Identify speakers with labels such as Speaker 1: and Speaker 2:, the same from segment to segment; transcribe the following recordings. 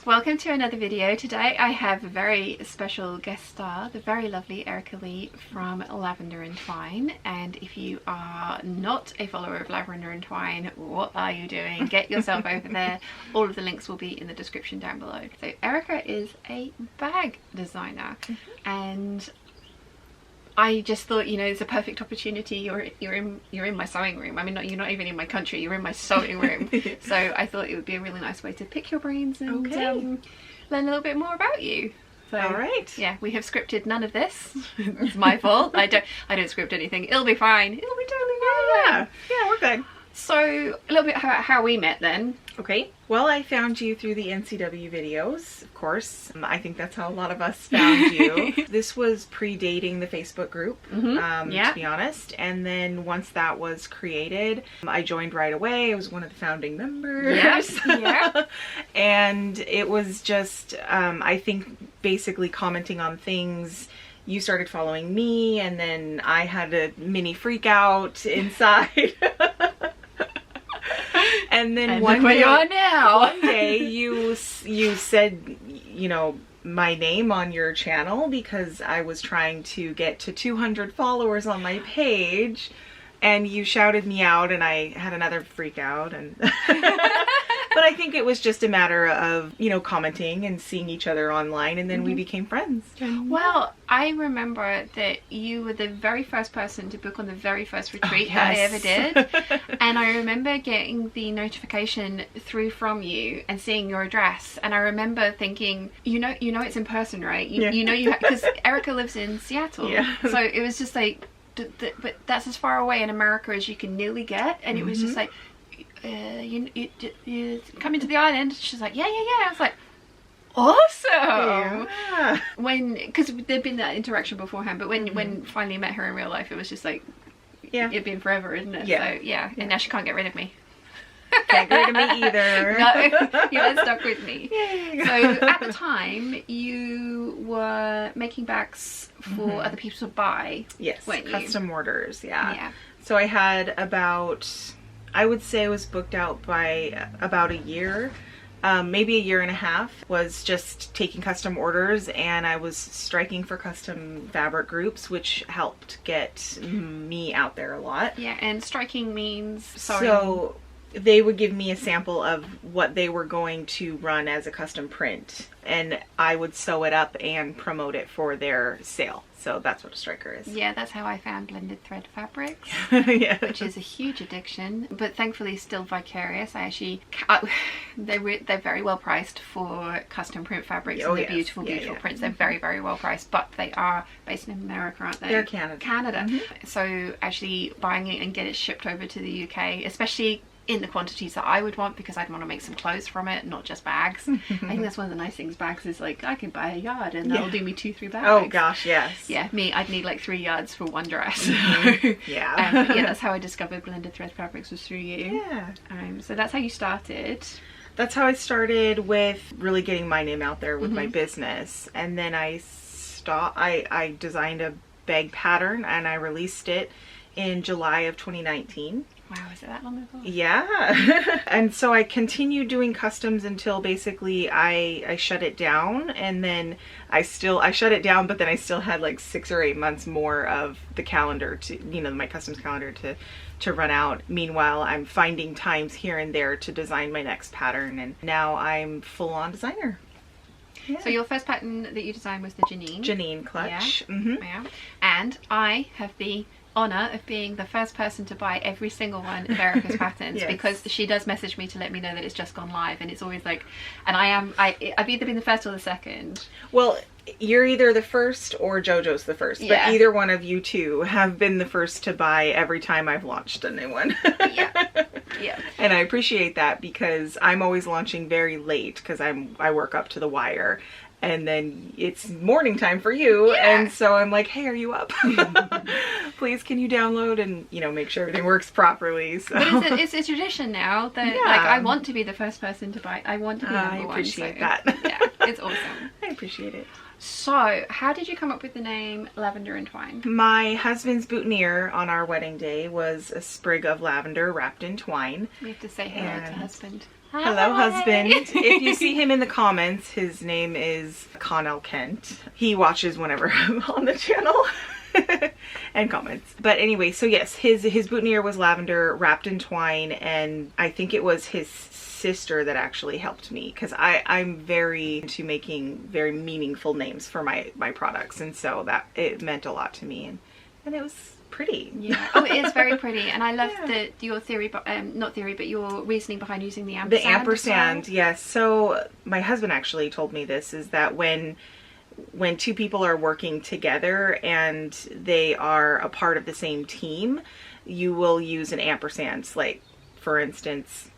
Speaker 1: Welcome to another video. Today I have a very special guest star, the very lovely Erica Lee from Lavender Twine. And if you are not a follower of Lavender Twine, what are you doing? Get yourself over there. All of the links will be in the description down below. So Erica is a bag designer, and I just thought, you know, it's a perfect opportunity. You're in my sewing room. I mean, you're not even in my country. You're in my sewing room. So I thought it would be a really nice way to pick your brains and learn a little bit more about you. So,
Speaker 2: all right.
Speaker 1: Yeah, we have scripted none of this. It's my fault. I don't script anything. It'll be fine. It'll be totally fine.
Speaker 2: Yeah, we're good.
Speaker 1: So a little bit about how we met then.
Speaker 2: Okay. Well, I found you through the NCW videos, of course. I think that's how a lot of us found you. This was predating the Facebook group, to be honest. And then once that was created, I joined right away. I was one of the founding members.
Speaker 1: Yes. Yeah.
Speaker 2: And it was just, I think, basically commenting on things. You started following me, and then I had a mini freak out inside. And then one day you said, you know, my name on your channel because I was trying to get to 200 followers on my page, and you shouted me out, and I had another freak out. And but I think it was just a matter of, you know, commenting and seeing each other online, and then we became friends.
Speaker 1: Well, I remember that you were the very first person to book on the very first retreat that I ever did. And I remember getting the notification through from you and seeing your address. And I remember thinking, you know it's in person, right? You know because Erica lives in Seattle. Yeah. So it was just like, but that's as far away in America as you can nearly get. And it was just like, you coming to the island? She's like, yeah. I was like, awesome. Yeah. Because there'd been that interaction beforehand, but when finally met her in real life, it was just like, it'd been forever, isn't it?
Speaker 2: Yeah.
Speaker 1: So and now she can't get rid of me.
Speaker 2: Can't get rid of me either.
Speaker 1: No, you are stuck with me. So at the time, you were making bags for other people to buy.
Speaker 2: Yes,
Speaker 1: weren't
Speaker 2: custom
Speaker 1: you?
Speaker 2: orders. Yeah. So I had about, I would say I was booked out by about a year, maybe a year and a half, was just taking custom orders, and I was striking for custom fabric groups, which helped get me out there a lot.
Speaker 1: Yeah, and striking means
Speaker 2: So they would give me a sample of what they were going to run as a custom print, and I would sew it up and promote it for their sale. So that's what a striker is.
Speaker 1: Yeah, that's how I found blended thread fabrics, which is a huge addiction, but thankfully still vicarious. They're very well priced for custom print fabrics, and they're beautiful prints. They're very, very well priced, but they are based in America, aren't they?
Speaker 2: They're Canada.
Speaker 1: So actually buying it and get it shipped over to the UK, especially in the quantities that I would want, because I'd want to make some clothes from it, not just bags. I think that's one of the nice things. Bags is like, I can buy a yard and that'll do me 2-3 bags.
Speaker 2: Oh gosh, yes.
Speaker 1: Yeah, I'd need like 3 yards for one dress.
Speaker 2: Yeah.
Speaker 1: That's how I discovered blended thread fabrics, was through you.
Speaker 2: Yeah.
Speaker 1: So that's how you started.
Speaker 2: That's how I started with really getting my name out there with my business. And then I designed a bag pattern, and I released it in July of 2019.
Speaker 1: Wow, is it that long ago?
Speaker 2: Yeah. And so I continued doing customs until basically I shut it down, and then I shut it down, but then I still had like 6 or 8 months more of the calendar to, you know, my customs calendar to run out. Meanwhile, I'm finding times here and there to design my next pattern, and now I'm full-on designer. Yeah.
Speaker 1: So your first pattern that you designed was the Janine
Speaker 2: clutch.
Speaker 1: Yeah. And I have the honor of being the first person to buy every single one of Erica's patterns, because she does message me to let me know that it's just gone live, and it's always like, and I've either been the first or the second.
Speaker 2: Well, you're either the first or JoJo's the first, but either one of you two have been the first to buy every time I've launched a new one. Yeah. And I appreciate that, because I'm always launching very late, because I work up to the wire, and then it's morning time for you, and so I'm like, hey, are you up? Please, can you download and, you know, make sure everything works properly. So
Speaker 1: but it's a tradition now that like I want to be the first person to buy. I want to be number one.
Speaker 2: I appreciate that.
Speaker 1: Yeah, it's awesome.
Speaker 2: I appreciate it.
Speaker 1: So how did you come up with the name Lavender Twine?
Speaker 2: My husband's boutonniere on our wedding day was a sprig of lavender wrapped in twine.
Speaker 1: We have to say hello to husband.
Speaker 2: Hello, husband. If you see him in the comments, his name is Connell Kent. He watches whenever I'm on the channel and comments. But anyway, so yes, his boutonniere was lavender wrapped in twine, and I think it was his sister that actually helped me, because I'm very into making very meaningful names for my products, and so that it meant a lot to me, and it was pretty.
Speaker 1: Yeah. Oh, it is very pretty, and I love your theory, not theory, but your reasoning behind using the ampersand.
Speaker 2: The ampersand, well. Yes. So my husband actually told me this, is that when two people are working together and they are a part of the same team, you will use an ampersand. Like, for instance,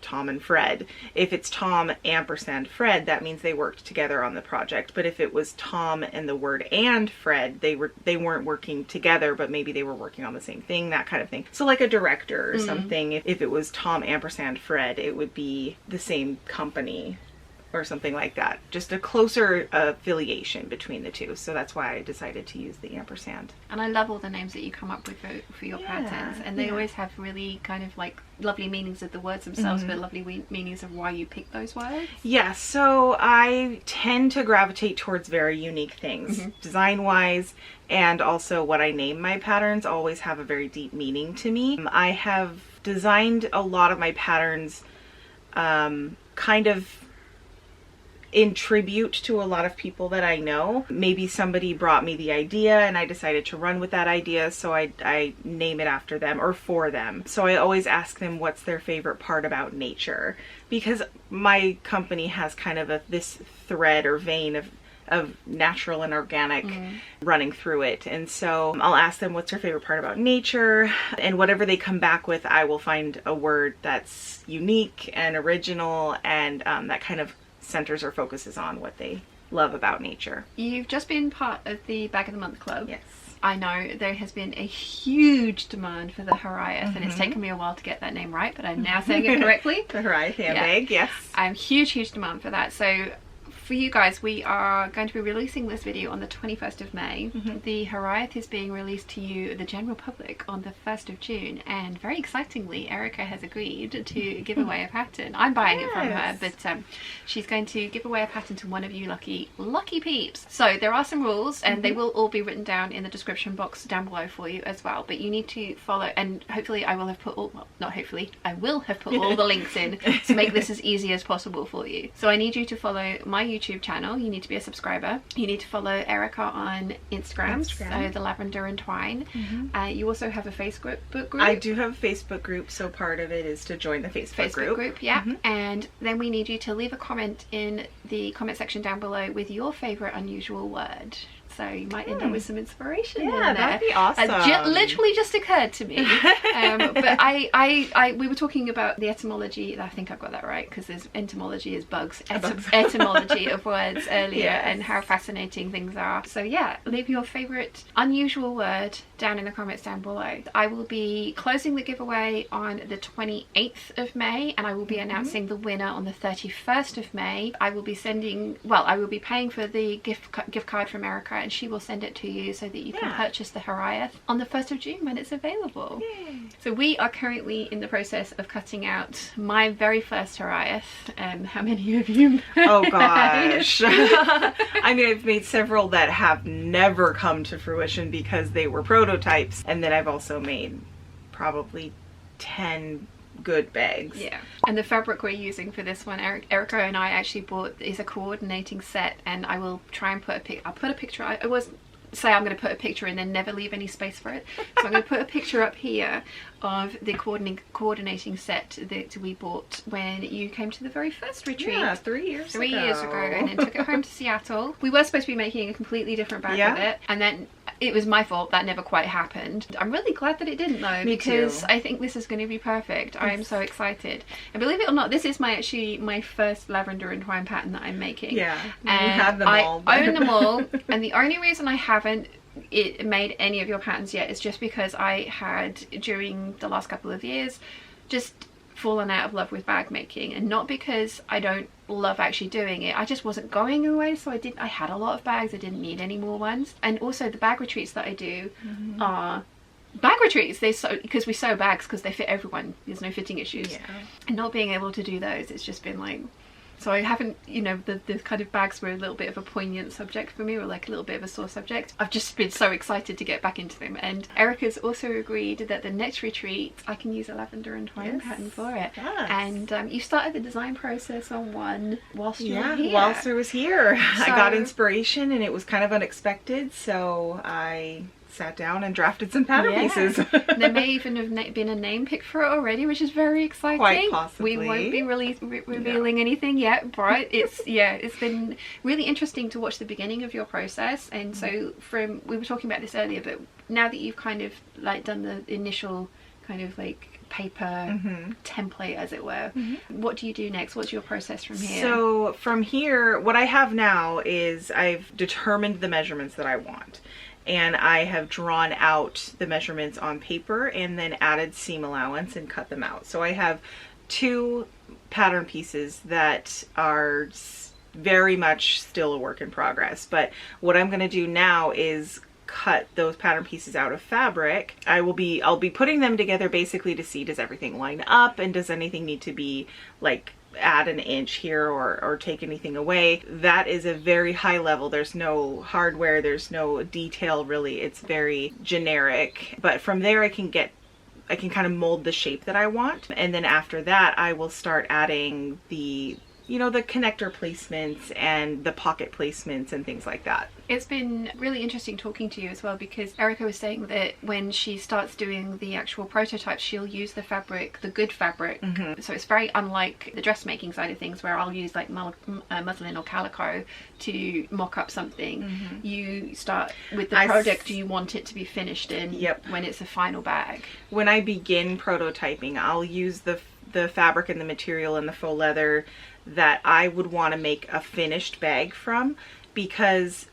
Speaker 2: Tom and Fred. If it's Tom ampersand Fred, that means they worked together on the project. But if it was Tom and the word and Fred, they weren't working together, but maybe they were working on the same thing, that kind of thing. So like a director or something, if it was Tom ampersand Fred, it would be the same company or something like that. Just a closer affiliation between the two. So that's why I decided to use the ampersand.
Speaker 1: And I love all the names that you come up with for your patterns. And they always have really kind of like lovely meanings of the words themselves, but lovely meanings of why you pick those words.
Speaker 2: Yeah, so I tend to gravitate towards very unique things, design-wise, and also what I name my patterns always have a very deep meaning to me. I have designed a lot of my patterns kind of in tribute to a lot of people that I know. Maybe somebody brought me the idea and I decided to run with that idea, so I name it after them or for them. So I always ask them what's their favorite part about nature, because my company has kind of this thread or vein of natural and organic running through it. And so I'll ask them what's their favorite part about nature, and whatever they come back with, I will find a word that's unique and original, and that kind of centers or focuses on what they love about nature.
Speaker 1: You've just been part of the Bag of the Month Club.
Speaker 2: Yes.
Speaker 1: I know there has been a huge demand for the Hariath, and it's taken me a while to get that name right, but I'm now saying it correctly.
Speaker 2: The Hariath handbag, yes.
Speaker 1: Huge demand for that. So for you guys, we are going to be releasing this video on the 21st of May. The Hariath is being released to you, the general public, on the 1st of June, and very excitingly, Erica has agreed to give away a pattern. I'm buying it from her, but she's going to give away a pattern to one of you lucky peeps. So there are some rules, and they will all be written down in the description box down below for you as well, but you need to follow, and hopefully I will have put all, well, not hopefully, I will have put all the links in to make this as easy as possible for you. So I need you to follow my YouTube channel. You need to be a subscriber. You need to follow Erica on Instagram. So the Lavender and Twine. You also have a Facebook group.
Speaker 2: I do have a Facebook group, so part of it is to join the Facebook group.
Speaker 1: Yeah. And then we need you to leave a comment in the comment section down below with your favorite unusual word. So you might end up with some inspiration in there.
Speaker 2: That'd be awesome.
Speaker 1: Literally just occurred to me. But we were talking about the etymology. I think I've got that right, because there's entomology is bugs. Etymology of words earlier, and how fascinating things are. So yeah, leave your favourite unusual word down in the comments down below. I will be closing the giveaway on the 28th of May, and I will be announcing the winner on the 31st of May. I will be paying for the gift card from Erica, and she will send it to you so that you can purchase the Hariath on the 1st of June when it's available. Yay. So we are currently in the process of cutting out my very first Hariath. How many of you?
Speaker 2: Oh gosh. I mean, I've made several that have never come to fruition because they were prototypes, and then I've also made probably 10 good bags.
Speaker 1: Yeah. And the fabric we're using for this one, Erica and I actually bought, is a coordinating set, and I will try and I'll put a picture. I was say I'm going to put a picture and then never leave any space for it, so I'm going to put a picture up here of the coordinating set that we bought when you came to the very first retreat.
Speaker 2: Yeah, 3 years ago.
Speaker 1: And then took it home to Seattle. We were supposed to be making a completely different bag with it, and then it was my fault that never quite happened. I'm really glad that it didn't though, because I think this is going to be perfect. I am so excited. And believe it or not, this is my first lavender and twine pattern that I'm making.
Speaker 2: Yeah,
Speaker 1: and
Speaker 2: you have them all.
Speaker 1: I own them all, and the only reason I haven't made any of your patterns yet is just because I had, during the last couple of years, just fallen out of love with bag making, and not because I don't love actually doing it, I just wasn't going away. So I had a lot of bags, I didn't need any more ones, and also the bag retreats that I do are bag retreats, because we sew bags because they fit everyone, there's no fitting issues, and not being able to do those, it's just been like, so I haven't, you know, the kind of bags were a little bit of a poignant subject for me, or like a little bit of a sore subject. I've just been so excited to get back into them, and Erica's also agreed that the next retreat I can use a lavender and twine pattern for it. Yes. And you started the design process on one whilst you were here.
Speaker 2: Whilst I was here. So, I got inspiration, and it was kind of unexpected, so I sat down and drafted some pattern pieces.
Speaker 1: There may even have been a name picked for it already, which is very exciting. Quite
Speaker 2: possibly.
Speaker 1: We won't be revealing anything yet, but it's been really interesting to watch the beginning of your process. And so we were talking about this earlier, but now that you've kind of like done the initial kind of like paper template, as it were, what do you do next? What's your process from here?
Speaker 2: So from here, what I have now is I've determined the measurements that I want. And I have drawn out the measurements on paper and then added seam allowance and cut them out. So I have 2 pattern pieces that are very much still a work in progress. But what I'm going to do now is cut those pattern pieces out of fabric. I'll be putting them together basically to see, does everything line up, and does anything need to be like add an inch here or take anything away. That is a very high level. There's no hardware, there's no detail really. It's very generic. But from there I can kind of mold the shape that I want. And then after that I will start adding the, you know, the connector placements and the pocket placements and things like that.
Speaker 1: It's been really interesting talking to you as well, because Erica was saying that when she starts doing the actual prototypes, she'll use the fabric, the good fabric. So it's very unlike the dressmaking side of things, where I'll use like muslin or calico to mock up something. You start with the product you want it to be finished in when it's a final bag.
Speaker 2: When I begin prototyping, I'll use the fabric and the material and the faux leather that I would want to make a finished bag from, because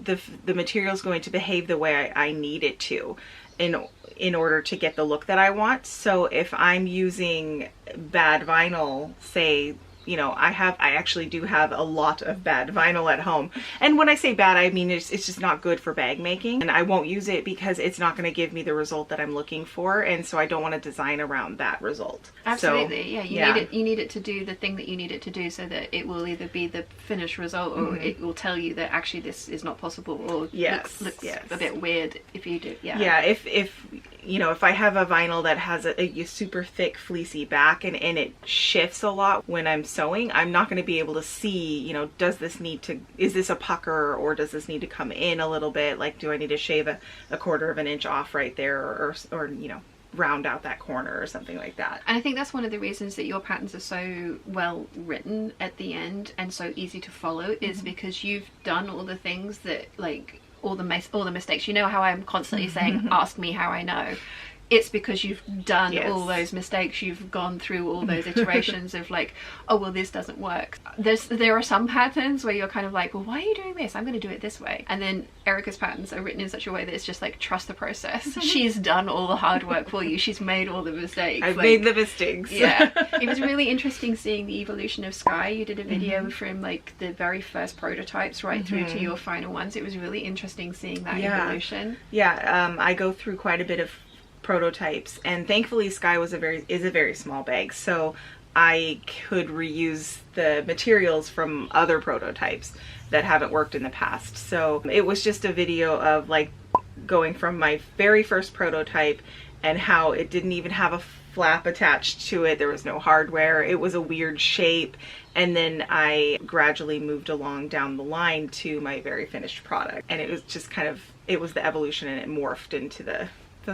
Speaker 2: the material is going to behave the way I need it to in order to get the look that I want. So if I'm using bad vinyl, say, you know, I actually do have a lot of bad vinyl at home. And when I say bad, I mean it's just not good for bag making. And I won't use it because it's not going to give me the result that I'm looking for. And so I don't want to design around that result.
Speaker 1: Absolutely. So, you need it to do the thing that you need it to do, so that it will either be the finished result, or it will tell you that actually this is not possible, or looks a bit weird if you do.
Speaker 2: If you know, if I have a vinyl that has a super thick fleecy back and it shifts a lot when I'm sewing, I'm not going to be able to see, you know, is this a pucker, or does this need to come in a little bit? Like, do I need to shave a 1/4 of an inch off right there, or you know, round out that corner or something like that.
Speaker 1: And I think that's one of the reasons that your patterns are so well written at the end and so easy to follow, is because you've done all the things that, like, all the mistakes. You know how I'm constantly saying, ask me how I know. It's because you've done all those mistakes. You've gone through all those iterations of like, oh, well, this doesn't work. There are some patterns where you're kind of like, well, why are you doing this? I'm going to do it this way. And then Erica's patterns are written in such a way that it's just like, trust the process. She's done all the hard work for you. She's made all the mistakes.
Speaker 2: I've made the mistakes.
Speaker 1: Yeah. It was really interesting seeing the evolution of Sky. You did a video from like the very first prototypes right through to your final ones. It was really interesting seeing that evolution.
Speaker 2: Yeah. I go through quite a bit of prototypes, and thankfully Sky is a very small bag, so I could reuse the materials from other prototypes that haven't worked in the past. So it was just a video of like going from my very first prototype and how it didn't even have a flap attached to it. There was no hardware. It was a weird shape. And then I gradually moved along down the line to my very finished product. And it was just kind of, it was the evolution, and it morphed into the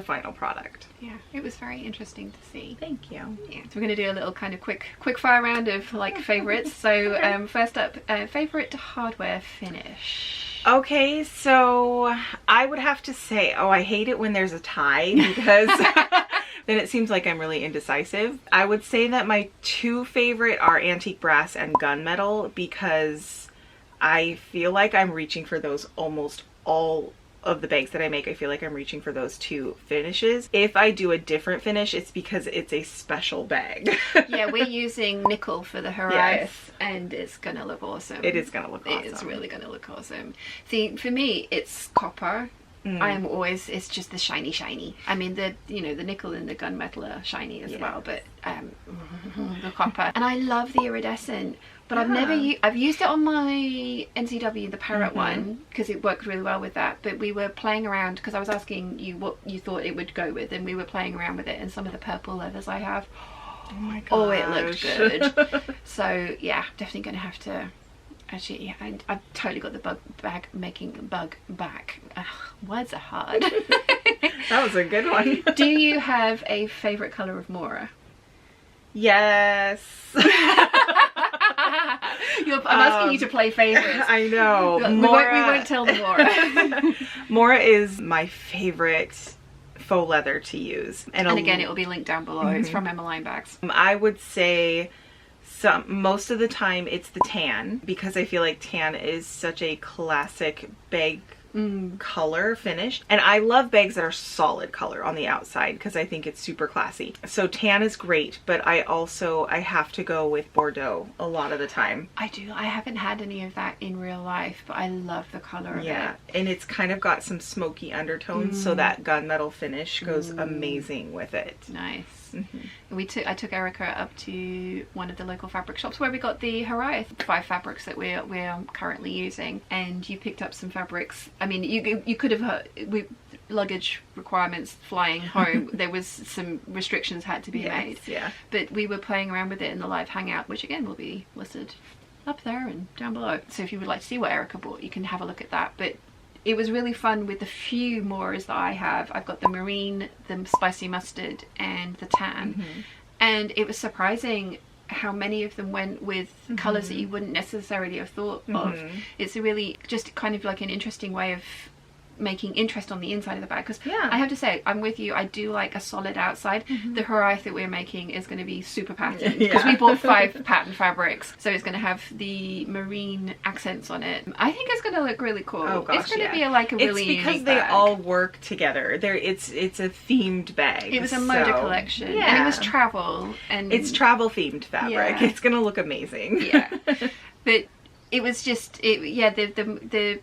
Speaker 2: final product.
Speaker 1: Yeah, it was very interesting to see.
Speaker 2: Thank you.
Speaker 1: Yeah, so we're going to do a little kind of quick fire round of like favorites. So first up, favorite hardware finish.
Speaker 2: Okay, so I would have to say, I hate it when there's a tie, because then it seems like I'm really indecisive. I would say that my 2 favorite are antique brass and gunmetal, because I feel like I'm reaching for those almost all of the bags that I make. I feel like I'm reaching for those 2 finishes. If I do a different finish, it's because it's a special bag.
Speaker 1: Yeah, we're using nickel for the horizon, and it's gonna look awesome.
Speaker 2: It is gonna look awesome.
Speaker 1: It's really gonna look awesome. See, for me, it's copper I am always, it's just the shiny. I mean, the nickel and the gunmetal are shiny as well, but the copper. And I love the iridescent, but I've used it on my NCW, the parrot one, because it worked really well with that. But we were playing around, because I was asking you what you thought it would go with, and we were playing around with it, and some of the purple leathers I have,
Speaker 2: oh my gosh,
Speaker 1: oh, it looked good. So yeah, definitely gonna have to. Actually, yeah, I've totally got the bug back. Ugh, words are hard.
Speaker 2: That was a good one.
Speaker 1: Do you have a favourite colour of Mora?
Speaker 2: Yes.
Speaker 1: I'm asking you to play favourites.
Speaker 2: I know.
Speaker 1: We won't tell them Mora.
Speaker 2: Mora is my favourite faux leather to use. And
Speaker 1: again, it will be linked down below. It's from Emmeline Bags.
Speaker 2: I would say most of the time it's the tan, because I feel like tan is such a classic bag color finish, and I love bags that are solid color on the outside because I think it's super classy. So tan is great, but I have to go with Bordeaux a lot of the time.
Speaker 1: I haven't had any of that in real life, but I love the color of it.
Speaker 2: And it's kind of got some smoky undertones, so that gunmetal finish goes amazing with it.
Speaker 1: Nice. I took Erica up to one of the local fabric shops where we got the Harai 5 fabrics that we're currently using, and you picked up some fabrics. I mean, you could have heard with luggage requirements flying home. There was some restrictions had to be made. Yeah. But we were playing around with it in the live hangout, which again will be listed up there and down below. So if you would like to see what Erica bought, you can have a look at that. But it was really fun with the few Moras that I have. I've got the marine, the spicy mustard, and the tan. And it was surprising how many of them went with colours that you wouldn't necessarily have thought of. It's a really just kind of like an interesting way of making interest on the inside of the bag, because I have to say, I'm with you, I do like a solid outside. The Harai that we're making is going to be super patterned, because we bought 5 pattern fabrics, so it's going to have the marine accents on it. I think it's going to look really cool. Oh gosh, it's going to be like a really unique bag. It's because they all work together. It's a themed bag. It was a Moda collection, and it was travel, and it's travel themed fabric. It's going to look amazing. But it was just the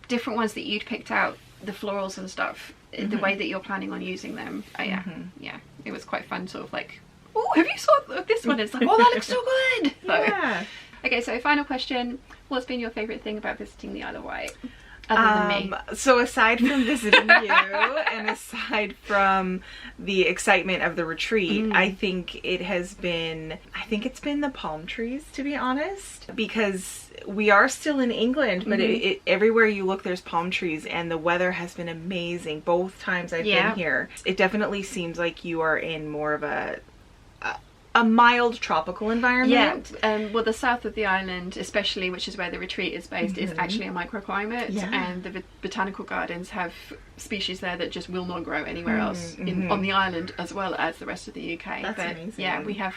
Speaker 1: different ones that you'd picked out, the florals and stuff, the way that you're planning on using them. It was quite fun, sort of like, oh, have you saw this one? It's like, oh, that looks so good. Okay, so final question, what's been your favourite thing about visiting the Isle of Wight? Other than me. So aside from visiting you and aside from the excitement of the retreat, I think it's been the palm trees, to be honest, because we are still in England, but everywhere you look there's palm trees, and the weather has been amazing both times I've been here. It definitely seems like you are in more of a mild tropical environment. Well, the south of the island especially, which is where the retreat is based, is actually a microclimate, and the botanical gardens have species there that just will not grow anywhere else on the island, as well as the rest of the UK. That's amazing. Yeah, we have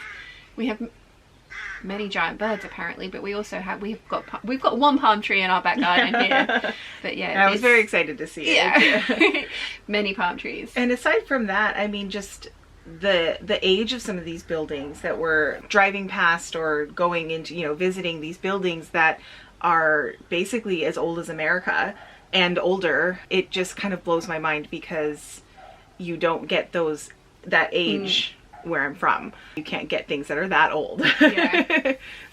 Speaker 1: many giant birds apparently, but we also have we've got one palm tree in our back garden here. But yeah, I was very excited to see it. Many palm trees. And aside from that, I mean, just the age of some of these buildings that we're driving past or going into, visiting these buildings that are basically as old as America and older, it just kind of blows my mind, because you don't get that age where I'm from. You can't get things that are that old.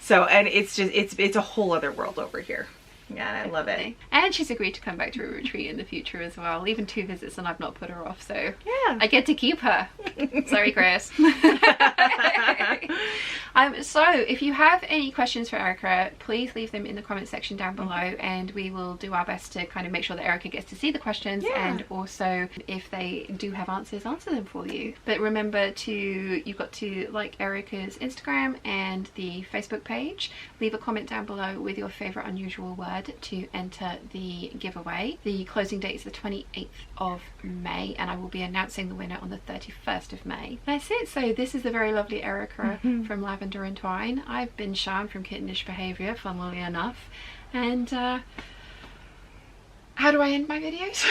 Speaker 1: So, and it's just it's a whole other world over here. Yeah, I love it. And she's agreed to come back to a retreat in the future as well. Even 2 visits, and I've not put her off, so yeah, I get to keep her. Sorry, Chris. So if you have any questions for Erica, please leave them in the comment section down below, and we will do our best to kind of make sure that Erica gets to see the questions, and also if they do have answers, answer them for you. But remember you've got to like Erica's Instagram and the Facebook page. Leave a comment down below with your favourite unusual word to enter the giveaway. The closing date is the 28th of May, and I will be announcing the winner on the 31st of May. That's it. So this is the very lovely Erica from Lavender and Twine. I've been Shan from Kittenish Behaviour, funnily enough. And how do I end my videos?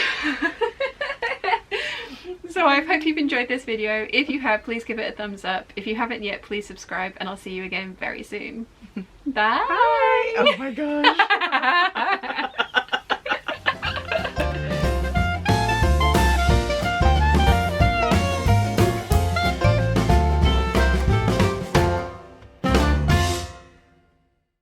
Speaker 1: So I hope you've enjoyed this video. If you have, please give it a thumbs up. If you haven't yet, please subscribe, and I'll see you again very soon. Bye. Bye. Oh my gosh.